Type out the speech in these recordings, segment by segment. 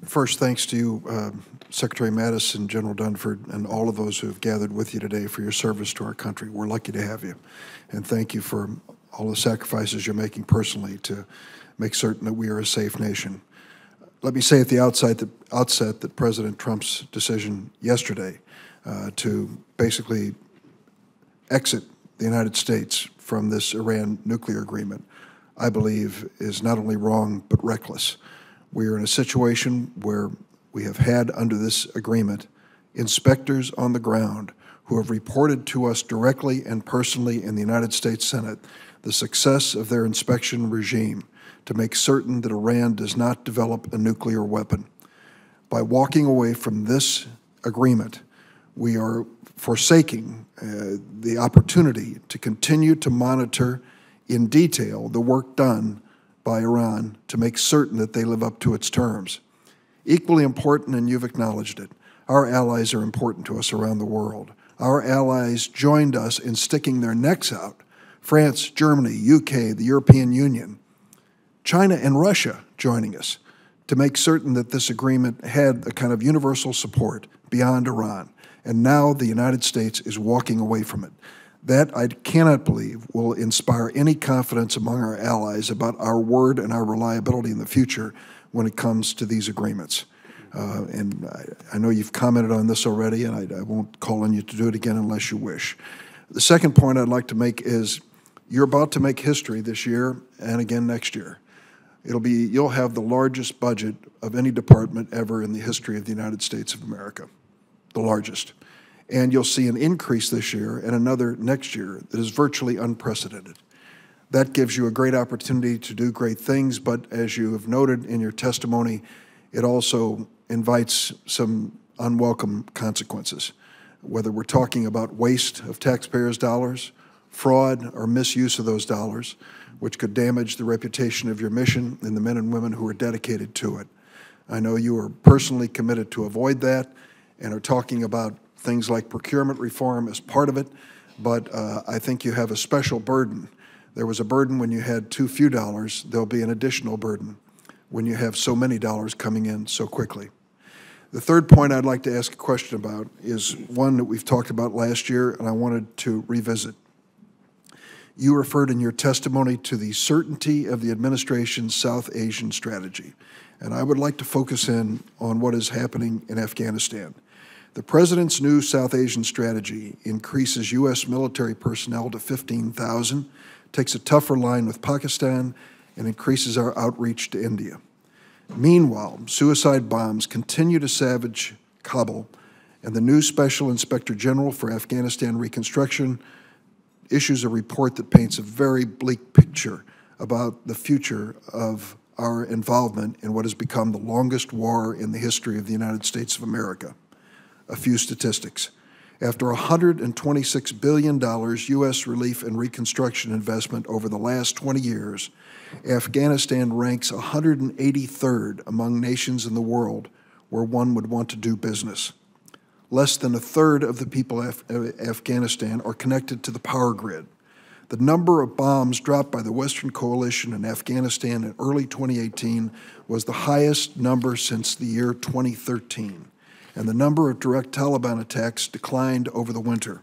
First, thanks to you, Secretary Mattis and General Dunford, and all of those who have gathered with you today for your service to our country. We're lucky to have you. And thank you for all the sacrifices you're making personally to make certain that we are a safe nation. Let me say at the outset that President Trump's decision yesterday to basically exit the United States from this Iran nuclear agreement, I believe, is not only wrong but reckless. We are in a situation where we have had, under this agreement, inspectors on the ground who have reported to us directly and personally in the United States Senate the success of their inspection regime to make certain that Iran does not develop a nuclear weapon. By walking away from this agreement, we are forsaking the opportunity to continue to monitor in detail the work done by Iran to make certain that they live up to its terms. Equally important, and you've acknowledged it, our allies are important to us around the world. Our allies joined us in sticking their necks out. France, Germany, UK, the European Union, China and Russia joining us to make certain that this agreement had a kind of universal support beyond Iran. And now the United States is walking away from it. That, I cannot believe, will inspire any confidence among our allies about our word and our reliability in the future when it comes to these agreements. And I know you've commented on this already, and I won't call on you to do it again unless you wish. The second point I'd like to make is you're about to make history this year and again next year. You'll have the largest budget of any department ever in the history of the United States of America, the largest. And you'll see an increase this year and another next year that is virtually unprecedented. That gives you a great opportunity to do great things, but as you have noted in your testimony, it also invites some unwelcome consequences, whether we're talking about waste of taxpayers' dollars, fraud, or misuse of those dollars, which could damage the reputation of your mission and the men and women who are dedicated to it. I know you are personally committed to avoid that and are talking about things like procurement reform as part of it, but I think you have a special burden. There was a burden when you had too few dollars. There'll be an additional burden when you have so many dollars coming in so quickly. The third point I'd like to ask a question about is one that we've talked about last year, and I wanted to revisit. You referred in your testimony to the certainty of the administration's South Asian strategy, and I would like to focus in on what is happening in Afghanistan. The President's new South Asian strategy increases U.S. military personnel to 15,000, takes a tougher line with Pakistan, and increases our outreach to India. Meanwhile, suicide bombs continue to savage Kabul, and the new Special Inspector General for Afghanistan Reconstruction issues a report that paints a very bleak picture about the future of our involvement in what has become the longest war in the history of the United States of America. A few statistics. After $126 billion U.S. relief and reconstruction investment over the last 20 years, Afghanistan ranks 183rd among nations in the world where one would want to do business. Less than a third of the people of Afghanistan are connected to the power grid. The number of bombs dropped by the Western Coalition in Afghanistan in early 2018 was the highest number since the year 2013. And the number of direct Taliban attacks declined over the winter.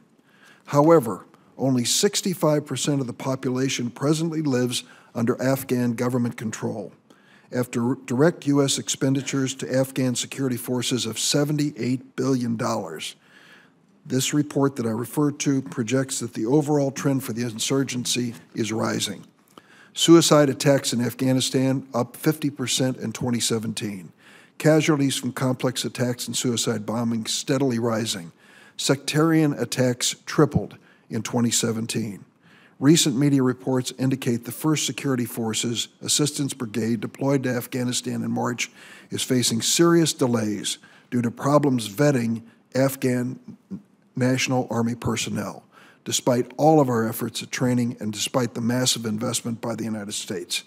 However, only 65% of the population presently lives under Afghan government control. After direct U.S. expenditures to Afghan security forces of $78 billion, this report that I referred to projects that the overall trend for the insurgency is rising. Suicide attacks in Afghanistan up 50% in 2017. Casualties from complex attacks and suicide bombing steadily rising. Sectarian attacks tripled in 2017. Recent media reports indicate the 1st Security Forces Assistance Brigade deployed to Afghanistan in March is facing serious delays due to problems vetting Afghan National Army personnel, despite all of our efforts at training and despite the massive investment by the United States.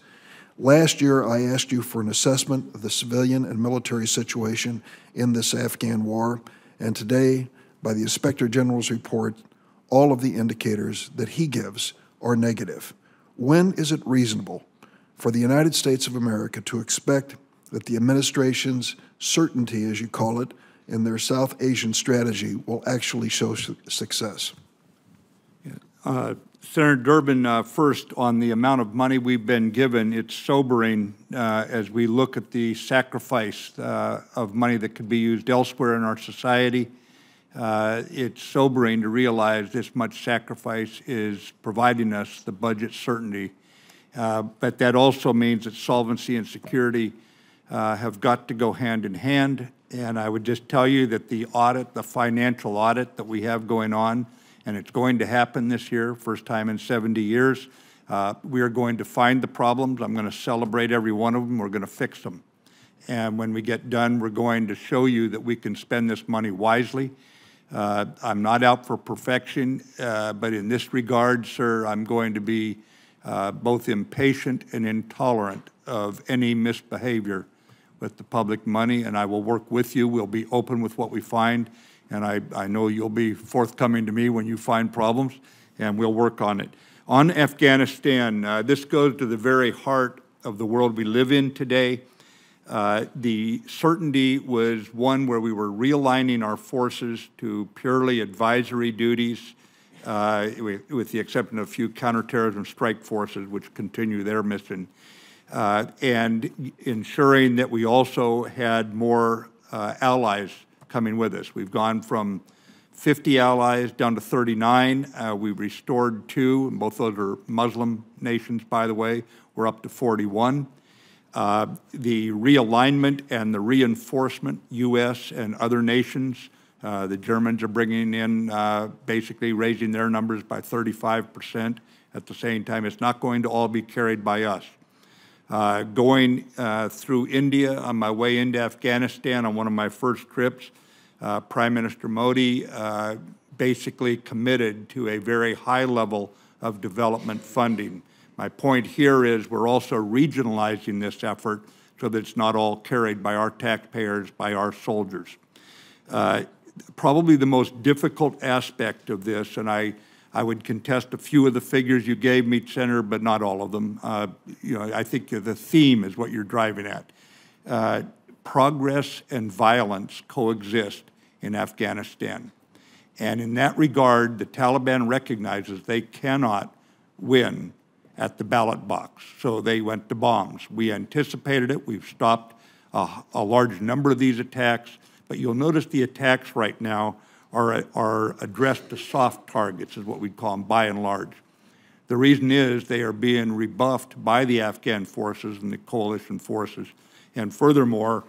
Last year, I asked you for an assessment of the civilian and military situation in this Afghan war, and today, by the Inspector General's report, all of the indicators that he gives are negative. When is it reasonable for the United States of America to expect that the administration's certainty, as you call it, in their South Asian strategy will actually show success? Senator Durbin, first, on the amount of money we've been given, it's sobering as we look at the sacrifice of money that could be used elsewhere in our society. It's sobering to realize this much sacrifice is providing us the budget certainty. But that also means that solvency and security have got to go hand in hand. And I would just tell you that the audit, the financial audit that we have going on, and it's going to happen this year, first time in 70 years, we are going to find the problems. I'm going to celebrate every one of them. We're going to fix them. And when we get done, we're going to show you that we can spend this money wisely. I'm not out for perfection, but in this regard, sir, I'm going to be both impatient and intolerant of any misbehavior with the public money, and I will work with you. We'll be open with what we find, and I know you'll be forthcoming to me when you find problems, and we'll work on it. On Afghanistan, this goes to the very heart of the world we live in today. The certainty was one where we were realigning our forces to purely advisory duties, with the exception of a few counterterrorism strike forces, which continue their mission, and ensuring that we also had more allies coming with us. We've gone from 50 allies down to 39. We've restored 2, and both those are Muslim nations, by the way. We're up to 41. The realignment and the reinforcement, U.S. and other nations, the Germans are bringing in, basically raising their numbers by 35%. At the same time, it's not going to all be carried by us. Going through India on my way into Afghanistan on one of my first trips, Prime Minister Modi basically committed to a very high level of development funding. My point here is we're also regionalizing this effort so that it's not all carried by our taxpayers, by our soldiers. Probably the most difficult aspect of this, and I would contest a few of the figures you gave me, Senator, but not all of them. I think the theme is what you're driving at. Progress and violence coexist in Afghanistan. And in that regard, the Taliban recognizes they cannot win at the ballot box. So they went to bombs. We anticipated it. We've stopped a large number of these attacks. But you'll notice the attacks right now are addressed to soft targets, is what we'd call them, by and large. The reason is they are being rebuffed by the Afghan forces and the coalition forces. And furthermore,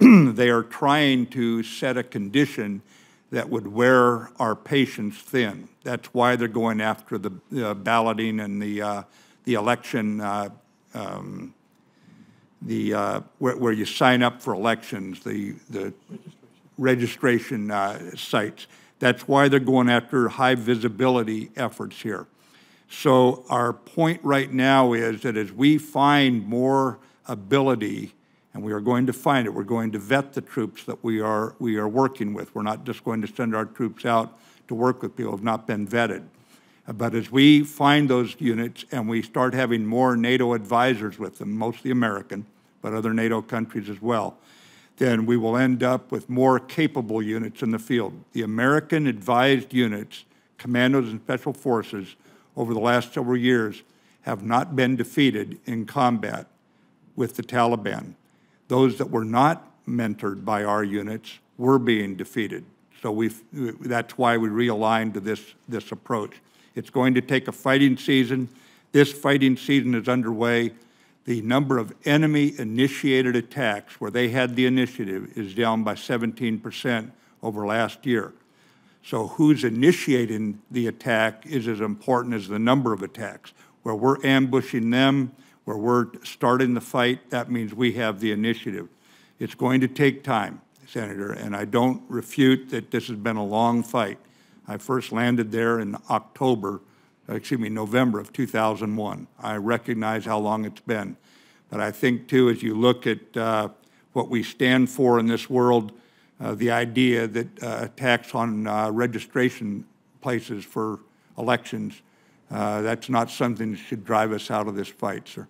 they are trying to set a condition that would wear our patience thin. That's why they're going after the balloting and the election, where you sign up for elections, the registration sites. That's why they're going after high visibility efforts here. So our point right now is that as we find more ability, and we are going to find it, we're going to vet the troops that we are working with. We're not just going to send our troops out to work with people who have not been vetted. But as we find those units and we start having more NATO advisors with them, mostly American, but other NATO countries as well, then we will end up with more capable units in the field. The American advised units, commandos and special forces, over the last several years have not been defeated in combat with the Taliban. Those that were not mentored by our units were being defeated. So that's why we realigned to this approach. It's going to take a fighting season. This fighting season is underway. The number of enemy-initiated attacks where they had the initiative is down by 17% over last year. So who's initiating the attack is as important as the number of attacks. Where we're ambushing them, where we're starting the fight, that means we have the initiative. It's going to take time, Senator, and I don't refute that this has been a long fight. I first landed there in November of 2001. I recognize how long it's been. But I think, too, as you look at what we stand for in this world, the idea that attacks on registration places for elections, that's not something that should drive us out of this fight, sir.